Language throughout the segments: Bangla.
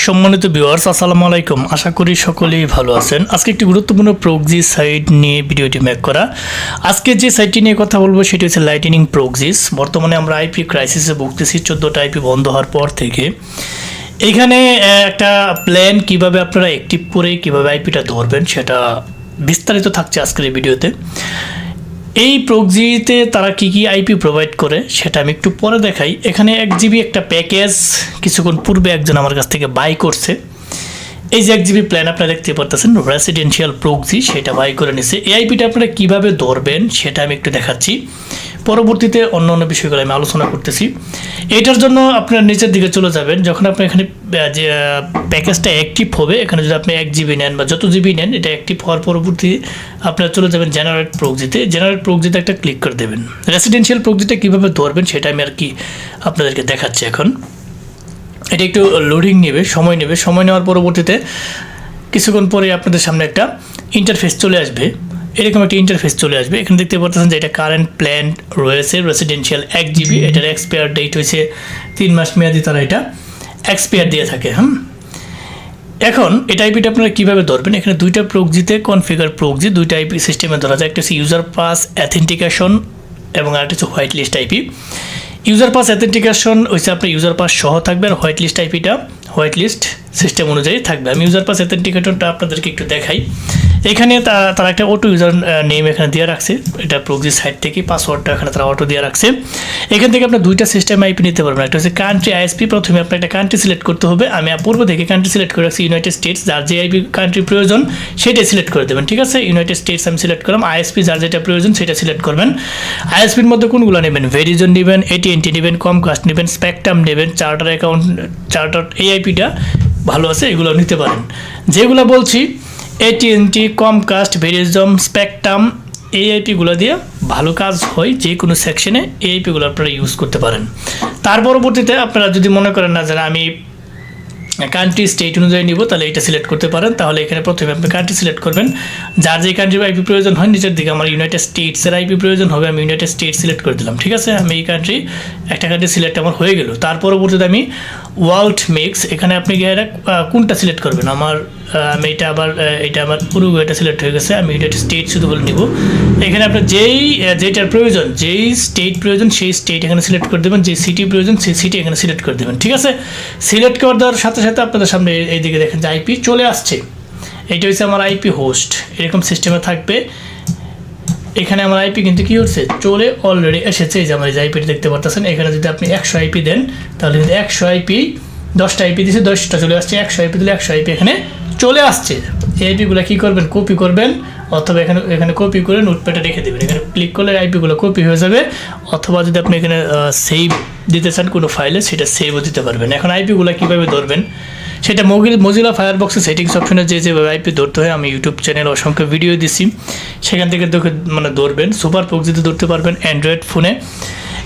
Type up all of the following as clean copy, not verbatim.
সম্মানিত ভিউয়ার্স, আসসালামু আলাইকুম। আশা করি সকলেই ভালো আছেন। আজকে একটি গুরুত্বপূর্ণ প্রক্সি সাইট নিয়ে ভিডিওটি মেক করা। আজকে যে সাইটটি নিয়ে কথা বলবো সেটি হচ্ছে লাইটনিং প্রক্সিস। বর্তমানে আমরা আইপি ক্রাইসিসে ভুগতেছি 14টা আইপি বন্ধ হওয়ার পর থেকে। এইখানে একটা প্ল্যান কিভাবে আপনারা অ্যাক্টিভ করে কিভাবে আইপিটা ধরবেন সেটা বিস্তারিত থাকছে আজকের এই ভিডিওতে। এই প্রক্সিতে তারা কি আইপি প্রোভাইড করে সেটা আমি একটু পরে দেখাই। এখানে 1 জিবি একটা প্যাকেজ কিছুক্ষণ পূর্বে একজন আমার কাছ থেকে বাই করছে। এই যে 1 জিবি প্ল্যান আপনারা দেখতে পারতেছেন, রেসিডেন্সিয়াল প্রক্সি, সেটা বাই করে নিছে। এই আইপিটা আপনারা কীভাবে ধরবেন সেটা আমি একটু দেখাচ্ছি। পরবর্তীতে অন্য অন্য বিষয়গুলো আমি আলোচনা করতেছি। এটার জন্য আপনারা নিচের দিকে চলে যাবেন। যখন আপনি এখানে যে প্যাকেজটা অ্যাক্টিভ হবে, এখানে যদি আপনি 1 জিবি নেন বা যত জিবি নেন, এটা অ্যাক্টিভ হওয়ার পরবর্তী আপনারা চলে যাবেন জেনারেট প্রক্সিতে। জেনারেট প্রক্সিতে একটা ক্লিক করে দেবেন। রেসিডেন্সিয়াল প্রক্সিটা কীভাবে ধরবেন সেটা আমি আর কি আপনাদেরকে দেখাচ্ছি এখন। এটা একটু লোডিং নেবে, সময় নেবে। সময় নেওয়ার পরবর্তীতে কিছুক্ষণ পরে আপনাদের সামনে একটা ইন্টারফেস চলে আসবে। এরকম একটা ইন্টারফেস চলে আসবে। এখানে দেখতে পাচ্ছেন যে এটা কারেন্ট প্ল্যান রয়েছে রেসিডেন্সিয়াল 1 জিবি। এটার এক্সপায়ার ডেট হয়েছে 3 মাস মেয়াদি, তারা এটা এক্সপায়ার দিয়ে থাকে। এখন এটা আইপিটা আপনারা কীভাবে ধরবেন? এখানে দুইটা প্রক্সিতে কনফিগার প্রক্সি, দুইটা আইপি সিস্টেমে ধরা যায়। একটা হচ্ছে ইউজার পাস অ্যাথেন্টিকেশন এবং আরেকটা হচ্ছে white list IP. User pass authentication হচ্ছে আপনার ইউজার পাস সহ থাকবে, আর হোয়াইট লিস্ট আইপিটা হোয়াইট লিস্ট সিস্টেম অনুযায়ী থাকবে। আমি ইউজার পাস অ্যাথেন্টিকেশনটা আপনাদেরকে একটু দেখাই। এখানে তারা একটা অটো ইউজার নেম এখানে দিয়ে রাখছে, এটা প্রক্সি সাইট থেকে। পাসওয়ার্ডটা এখানে তারা অটো দিয়ে রাখছে। এখান থেকে আপনার দুইটা সিস্টেম আইপি নিতে পারবেন। একটা হচ্ছে কান্ট্রি আইএসপি। প্রথমে আপনার একটা কান্ট্রি সিলেক্ট করতে হবে। আমি পূর্ব থেকে কান্ট্রি সিলেক্ট করে রাখছি ইউনাইটেড স্টেটস। যার যে আইপি কান্ট্রি প্রয়োজন সেটাই সিলেক্ট করে দেবেন, ঠিক আছে? ইউনাইটেড স্টেটস আমি সিলেক্ট করলাম। আইএসপি যার যেটা প্রয়োজন সেটা সিলেক্ট করবেন। আইএসপির মধ্যে কোনগুলো নেবেন? ভেরিজন নেবেন, AT&T নেবেন, কমকাস্ট নেবেন, স্পেকট্রাম নেবেন, চার্টার অ্যাকাউন্ট, চার্টার এই আইপিটা ভালো আছে, এগুলো নিতে পারেন। যেগুলো বলছি AT&T, কমকাস্ট, ভেরিজম, স্পেকট্রাম, এই আইপিগুলো দিয়ে ভালো কাজ হয় যে কোনো সেকশনে। এই আইপিগুলো আপনারা ইউজ করতে পারেন। তার পরবর্তীতে আপনারা যদি মনে করেন না যে আমি কান্ট্রি স্টেট অনুযায়ী নিব, তাহলে এটা সিলেক্ট করতে পারেন। তাহলে এখানে প্রথমে আপনি কান্ট্রি সিলেক্ট করবেন। যার যে কান্ট্রির আইপি প্রয়োজন হয় নিচের দিকে আমার ইউনাইটেড স্টেটসের আইপি প্রয়োজন হবে, আমি ইউনাইটেড স্টেটস সিলেক্ট করে দিলাম, ঠিক আছে? আমি এই কান্ট্রি একটা কান্ট্রি সিলেক্ট আমার হয়ে গেল। তার পরবর্তীতে আমি ওয়ার্ল্ড মিক্স, এখানে আপনি গিয়ে কোনটা সিলেক্ট করবেন? আমি এটা আমার উরুগুয়েটা সিলেক্ট হয়ে গেছে। আমি ইউনাইটেড স্টেট শুধু বলে নিব। এখানে আপনার যেটার প্রয়োজন, যেই স্টেট প্রয়োজন সেই স্টেট এখানে সিলেক্ট করে দেবেন, যে সিটি প্রয়োজন সেই সিটি এখানে সিলেক্ট করে দেবেন, ঠিক আছে? সিলেক্ট করে দেওয়ার সাথে সাথে আপনাদের সামনে এইদিকে দেখেন যে আইপি চলে আসছে। এটা হচ্ছে আমার আইপি হোস্ট, এরকম সিস্টেমে থাকবে। এখানে আমার আইপি কিন্তু কী হচ্ছে, চলে অলরেডি এসেছে। এই যে আমার এই আইপিটা দেখতে পারতেছেন। এখানে যদি আপনি 100 আইপি দেন তাহলে কিন্তু 100 আইপি, 10টা আইপি দিয়েছে, 10টা চলে আসছে। 100 আইপি দিলে 100 আইপি এখানে চলে আসছে। এই আইপিগুলো কী করবেন? কপি করবেন, অথবা এখানে কপি করে নোটপ্যাডে রেখে দেবেন। এখানে ক্লিক করলে আইপিগুলো কপি হয়ে যাবে। অথবা যদি আপনি এখানে সেভ দিতে চান কোনো ফাইলে, সেটা সেভও দিতে পারবেন। এখন আইপিগুলো কীভাবে ধরবেন সেটা মোজিলা ফায়ারবক্সের সেটিংস অপশনে যেভাবে আইপি ধরতে হয় আমি ইউটিউব চ্যানেল অসংখ্য ভিডিও দিছি, সেখান থেকে ধরবেন। সুপার প্রক্সিতে ধরতে পারবেন অ্যান্ড্রয়েড ফোনে।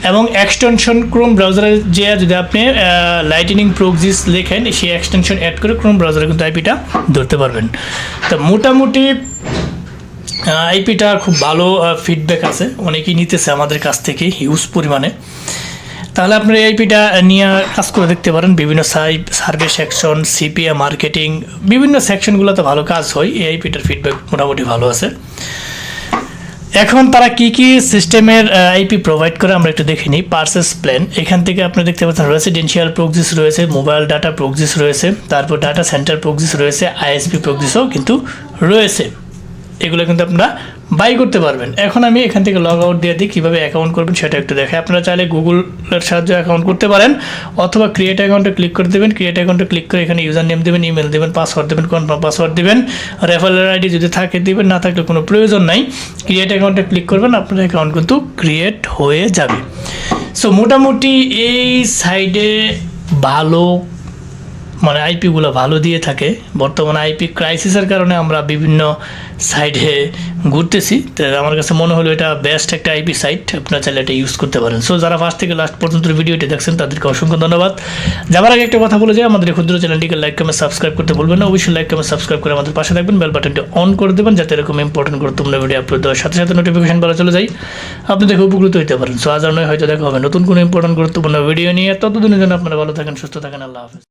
এবং এক্সটেনশন ক্রোম ব্রাউজারে যে যদি আপনি লাইটনিং প্রক্সিস লেখেন, সেই এক্সটেনশন অ্যাড করে ক্রোম ব্রাউজারে কিন্তু আইপিটা ধরতে পারবেন। তো মোটামুটি আইপিটা খুব ভালো ফিডব্যাক আছে, অনেকেই নিতেছে আমাদের কাছ থেকে হিউজ পরিমাণে। তাহলে আপনারা এই আইপিটা নিয়ে কাজ করে দেখতে পারেন। বিভিন্ন সার্ভে সেকশন, সিপিএ, মার্কেটিং, বিভিন্ন সেকশনগুলোতে ভালো কাজ হয়। এই আইপিটার ফিডব্যাক মোটামুটি ভালো আছে। এখন তারা কি সিস্টেমের আইপি প্রোভাইড করে আমরা একটু দেখে নিই। পারচেস প্ল্যান, এখান থেকে আপনি দেখতে পাচ্ছেন রেসিডেন্সিয়াল প্রক্সিস রয়েছে, মোবাইল ডাটা প্রক্সিস রয়েছে, তারপর ডাটা সেন্টার প্রক্সিস রয়েছে, আইএসপি প্রক্সিসও কিন্তু রয়েছে। এগুলো কিন্তু আপনারা বাই করতে পারবেন। এখন আমি এখান থেকে লগ আউট দিয়ে দিই। কীভাবে অ্যাকাউন্ট করবেন সেটা একটু দেখাই। আপনারা চাইলে গুগলের সাহায্যে অ্যাকাউন্ট করতে পারেন, অথবা ক্রিয়েট অ্যাকাউন্টে ক্লিক করে দেবেন। ক্রিয়েট অ্যাকাউন্টে ক্লিক করে এখানে ইউজার নেম দেবেন, ইমেল দেবেন, পাসওয়ার্ড দেবেন, কনফার্ম পাসওয়ার্ড দেবেন, রেফারেল আইডি যদি থাকে দেবেন, না থাকলে কোনো প্রয়োজন নাই। ক্রিয়েট অ্যাকাউন্টে ক্লিক করবেন, আপনার অ্যাকাউন্ট কিন্তু ক্রিয়েট হয়ে যাবে। সো মোটামুটি এই সাইডে ভালো আইপিগুলো ভালো দিয়ে থাকে। বর্তমানে আইপি ক্রাইসিসের কারণে আমরা বিভিন্ন সাইডে ঘুরতেছি, তো আমার কাছে মনে হলো এটা বেস্ট একটা আইপি সাইট, আপনারা চাইলে এটা ইউজ করতে পারেন। সো যারা ফার্স্ট থেকে লাস্ট পর্যন্ত ভিডিওটি দেখছেন তাদেরকে অসংখ্য ধন্যবাদ। যাবার আগে একটা কথা বলে যায়, আমাদের ক্ষুদ্র চ্যানেলটিকে লাইক কমেন্ট সাবস্ক্রাইব করতে ভুলবেন না। অবশ্যই লাইক কমেন্ট সাবস্ক্রাইব করে আমাদের পাশে থাকবেন, বেল বাটনটি অন করে দেবেন, যাতে এরকম ইম্পর্টেন্ট গুরুত্বপূর্ণ ভিডিও আপলোড দেওয়ার সাথে সাথে নোটিফিকেশন বলা চলে যায়, আপনি দেখে উপকৃত হতে পারেন। সো আজ আর নয়, হয়তো দেখা হবে নতুন কোনো ইম্পর্টেন্ট গুরুত্বপূর্ণ ভিডিও নিয়ে। ততদিনের জন্য আপনারা ভালো থাকেন, সুস্থ থাকেন। আল্লাহ হাফেজ।